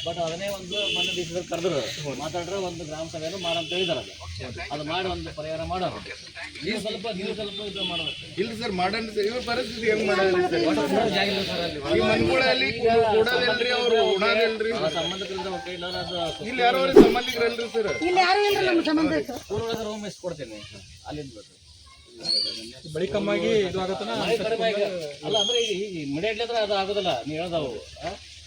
But ಅದನ್ನೇ ಒಂದು ಮೊನ್ನೆ ದಿವಸದಲ್ಲಿ ಕರೆದ್ರು ಮಾತಾಡ್ರೆ ಒಂದು ಗ್ರಾಮ ಸಭೆಯನ್ನು ಮಾಡಂತ ಹೇಳಿದಾರೆ. ಅದು ಮಾಡಿ ಒಂದು ಪರಿಹಾರ ಮಾಡೋರು. ನೀವು ಸ್ವಲ್ಪ ಇದು ಮಾಡೋದು. ಇಲ್ಲ ಸರ್ ಮಾಡೋಣ ಸರ್. ಇವ್ರ ಪರಿಸ್ಥಿತಿ ಹೆಂಗ್ ಮಾಡೋದು ಸರ್? ಜಾಗ ಇಲ್ಲ ಸರ್ ಅಲ್ಲಿ. ಈ ಮನ್ಗಳಲ್ಲಿ ಕೂಡೋದಿಲ್ರಿ, ಅವ್ರು ಉಣಾದಿಲ್ರಿ. ಸಂಬಂಧಿಕರಿಂದ ಕೈಲಾರ ಅದು ಇಲ್ಲಿ ಯಾರು ಸಂಬಂಧಿಕರಲ್ರಿ ಸರ್? ಇಲ್ಲಿ ಯಾರು ಇಲ್ರಿ ನಮ್ಮ ಸಂಬಂಧಿಕರು. ಊರೊಳಗೆ ರೂಮ್ ಕೊಡ್ತೀನಿ ಅಲ್ಲಿಂದ ಬಳಿಕಮ್ಮಾಗಿ ಇದು ಆಗತ್ತನ ಅಲ್ಲ ಅಂದ್ರೆ ಈಗ ಇಮಿಡಿಯೇಟ್ಲಿ ಅಂದ್ರೆ ಅದು ಆಗೋದಿಲ್ಲ. ನೀವು ಹೇಳ್ದಾವು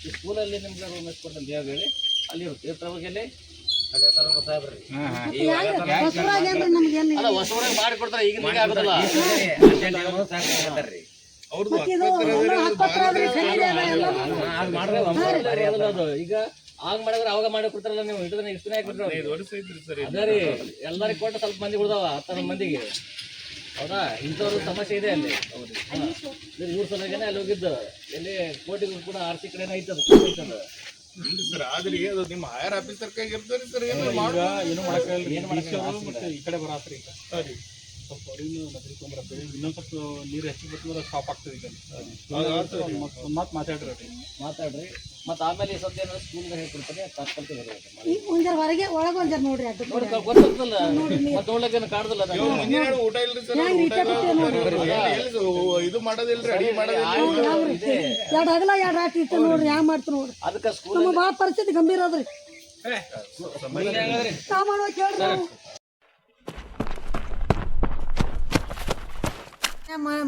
ಈ ಸ್ಕೂಲಲ್ಲಿ ನಿಮ್ಗೆ ರೂಮ್ ಕೊಡ್ತೀನಿ ದೇವ ಹೇಳಿ ಅಲ್ಲಿ ಇರುತ್ತೆ ತೀರ್ಥಬಗೆಯಲ್ಲಿ ಅದೇ ಥರ ಸಾಹೇಬ್ರಿ ಅಲ್ಲ ಹೊಸವರಾಗಿ ಮಾಡಿ ಕೊಡ್ತಾರೆ. ಈಗ ನಿಮಗೆ ಆಗೋದಿಲ್ಲ. ಅವ್ರದ್ದು ಅದು ಈಗ ಆಗ ಮಾಡಿದ್ರೆ ಅವಾಗ ಮಾಡಿ ಕೊಡ್ತಾರಲ್ಲ. ನೀವು ಇದನ್ನ ಇಷ್ಟು ದಿನ ಕೊಡ್ತಾರೆ ಅದೇ ರೀ. ಎಲ್ಲರಿಗೂ ಕೊಟ್ಟು ಸ್ವಲ್ಪ ಮಂದಿ ಉಳ್ದಾವ 10 ಮಂದಿಗೆ. ಹೌದಾ? ಇಂಥವ್ರ ಸಮಸ್ಯೆ ಇದೆ ಅಲ್ಲಿ. ಇವ್ರ ಸಲಗೇನೆ ಅಲ್ಲಿ ಹೋಗಿದ್ದು. ಎಲ್ಲಿ ಕೋಟಿಗೂ ಕೂಡ ಆರ್ಸಿ ಕಡೆನೇ ಐತದ ಸರ್. ಆದ್ರಿ ಅದು ನಿಮ್ಮ ಹೈಯರ್ ಆಫೀಸರ್ ಕೈಗೆ ಇರ್ತಾರೆ ಸರ್. ಏನು ಮತ್ತೆ ಈ ಕಡೆ ಬರಾತ್ರಿ ಈಗ ಸರಿ ಸ್ವಲ್ಪ ಅವ್ರಿಗೂ ನದಿ ತೊಂಬರತ್ತೆ. ಇನ್ನೊಂದು ಸ್ವಲ್ಪ ನೀರು ಹೆಚ್ಚಿಗೆ ಬರ್ತಂದ್ರೆ ಸ್ಟಾಪ್ ಆಗ್ತದೆ. ಈಗ ಮತ್ತೆ ಮಾತಾಡ್ರಿ. ಮತ್ತೆ ಆಮೇಲೆ ಸದ್ಯ ಸ್ಕೂಲ್ಗೆ ಹೇಳ್ಕೊಡ್ತಾರೆ. ತಾತ್ಕಾಲಿಕ ಹೊರಗೆ ಒಳಗೆ ಒಂಜಾರ ನೋಡ್ರಿ ಅದು ಗೊತ್ತಾಗ್ತಲ್ಲ. ಮತ್ತೆ ನೋಡ್ಲಿಕ್ಕೆ ಕಾಡ್ದಲ್ಲ. ಮುಂಜಾನೆ ಊಟ ಇಲ್ರಿ ಸರ್. ಇದು ಮಾಡೋದಿಲ್ರಿ, ಅಡಿಗೆ ಮಾಡೋದಿಲ್ಲ. 2 ಹಗಲ 2 ರಾತ್ರಿ ಇತ್ತು ನೋಡ್ರಿ. ಯಾವ ಮಾಡ್ತೀವಿ ನೋಡ್ರಿ. ಅದಕ್ಕೆ ಸ್ಕೂಲ್ ನಮ್ಮ ಭಾಳ ಪರಿಸ್ಥಿತಿ ಗಂಭೀರ ಅದ್ರಿ. ಸಾಮಾನು ಕೇಳ್ರಿ.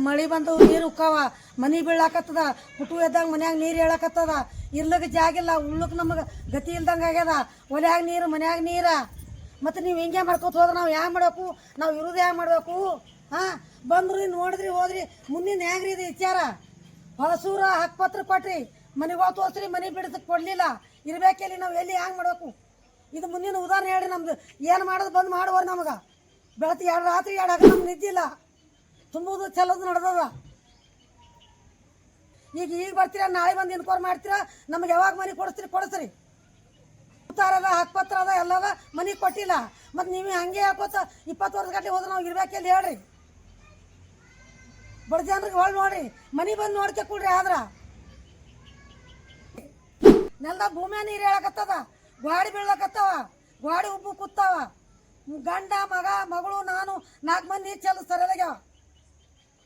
ಮಳಿ ಬಂದು ನೀರು ಉಕ್ಕಾವ, ಮನಿ ಬೀಳಾಕತ್ತದ. ಹುಟ್ಟು ಎದ್ದಾಗ ಮನ್ಯಾಗ ನೀರು ಹೇಳಕತ್ತದ. ಇರ್ಲಕ್ಕೆ ಜಾಗಿಲ್ಲ, ಉಳ್ಲಕ್ಕೆ ನಮಗೆ ಗತಿ ಇಲ್ದಂಗೆ ಆಗ್ಯದ. ಒಲ್ಯಾಗ ನೀರು, ಮನ್ಯಾಗ ನೀರ. ಮತ್ತು ನೀವು ಹಿಂಗೆ ಮಾಡ್ಕೊತ ಹೋದ್ರೆ ನಾವು ಹ್ಯಾಂಗ ಮಾಡಬೇಕು? ನಾವು ಇರೋದು ಹ್ಯಾಂಗ ಮಾಡಬೇಕು? ಹಾಂ ಬಂದ್ರಿ ನೋಡಿದ್ರಿ ಹೋದ್ರಿ. ಮುಂದಿನ ಹ್ಯಾಂಗ್ರಿ ಇದು ವಿಚಾರ? ಹೊಲಸೂರ ಹಕ್ಕಪತ್ರ ಕೊಟ್ರಿ, ಮನೆಗೆ ತೋರಿಸ್ರಿ, ಮನೆ ಬಿಡಿಸಕ್ಕೆ ಕೊಡಲಿಲ್ಲ. ಇರ್ಬೇಕೆಲ್ಲಿ ನಾವು ಎಲ್ಲಿ ಹ್ಯಾಂಗೆ ಮಾಡಬೇಕು? ಇದು ಮುಂದಿನ ಉದಾಹರಣೆ ಹೇಳ್ರಿ. ನಮ್ದು ಏನು ಮಾಡೋದು ಬಂದು ಮಾಡುವವ್ರು ನಮಗೆ. ಬೆಳಗ್ಗೆ 2 ರಾತ್ರಿ 2 ಹಗಲು ನಮ್ಗೆ ನಿದ್ದಿಲ್ಲ. ತುಂಬುದು ಚೆಲ್ಲೋದು ನಡೆದದ. ಈಗ ಬರ್ತೀರಾ, ನಾಳೆ ಬಂದು ಇನ್ಕ್ವೈರ್ ಮಾಡ್ತೀರಾ. ನಮ್ಗೆ ಯಾವಾಗ ಮನೆ ಕೊಡಿಸ್ರಿ. ಉತ್ತಾರದ ಹಕ್ಕಪತ್ರ ಅದ, ಎಲ್ಲದ, ಮನೆ ಕೊಟ್ಟಿಲ್ಲ. ಮತ್ತು ನೀವು ಹಂಗೆ ಹಾಕೋತ 20 ವರ್ಷ ಗಂಟೆ ಹೋದ್ರೆ ನಾವು ಇರ್ಬೇಕೆಲ್ಲಿ ಹೇಳ್ರಿ? ಬಡ ಜನರಿಗೆ ಹೊಳ್ ನೋಡ್ರಿ, ಮನೆ ಬಂದು ನೋಡ್ಕೆ ಕೊಡ್ರಿ. ಆದ್ರ ನೆಲದ ಭೂಮಿಯ ನೀರು ಹೇಳಕತ್ತದ, ಗಾಡಿ ಬೀಳಕತ್ತವ, ಗಾಡಿ ಉಬ್ಬು ಕೂತಾವ. ಗಂಡ ಮಗ ಮಗಳು ನಾನು 4 ಮಂದಿ ಚೆಲ್ಲ ಸರಿಯಾಗ್ಯಾವ.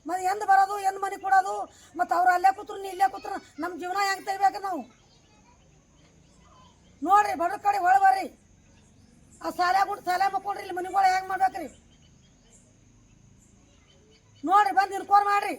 ಮತ್ತು ಎಂದು ಬರೋದು, ಎಂದು ಮನೆ ಕೊಡೋದು? ಮತ್ತು ಅವ್ರು ಅಲ್ಲೇ ಕೂತ್ರು, ನೀ ಇಲ್ಲೇ ಕೂತ್ರು, ನಮ್ಮ ಜೀವನ ಹೆಂಗೆ ತೆಗಿಬೇಕು ನಾವು? ನೋಡ್ರಿ, ಬಡ್ರ ಕಡೆ ಹೊಳ ಬರ್ರಿ. ಆ ಸಾಲೆ ಮಕ್ಕೊಡ್ರಿ. ಇಲ್ಲಿ ಮನೆಗಳು ಹೆಂಗೆ ಮಾಡ್ಬೇಕ್ರಿ ನೋಡ್ರಿ. ಬಂದು ಇನ್ಕ್ವೈರ್ ಮಾಡ್ರಿ.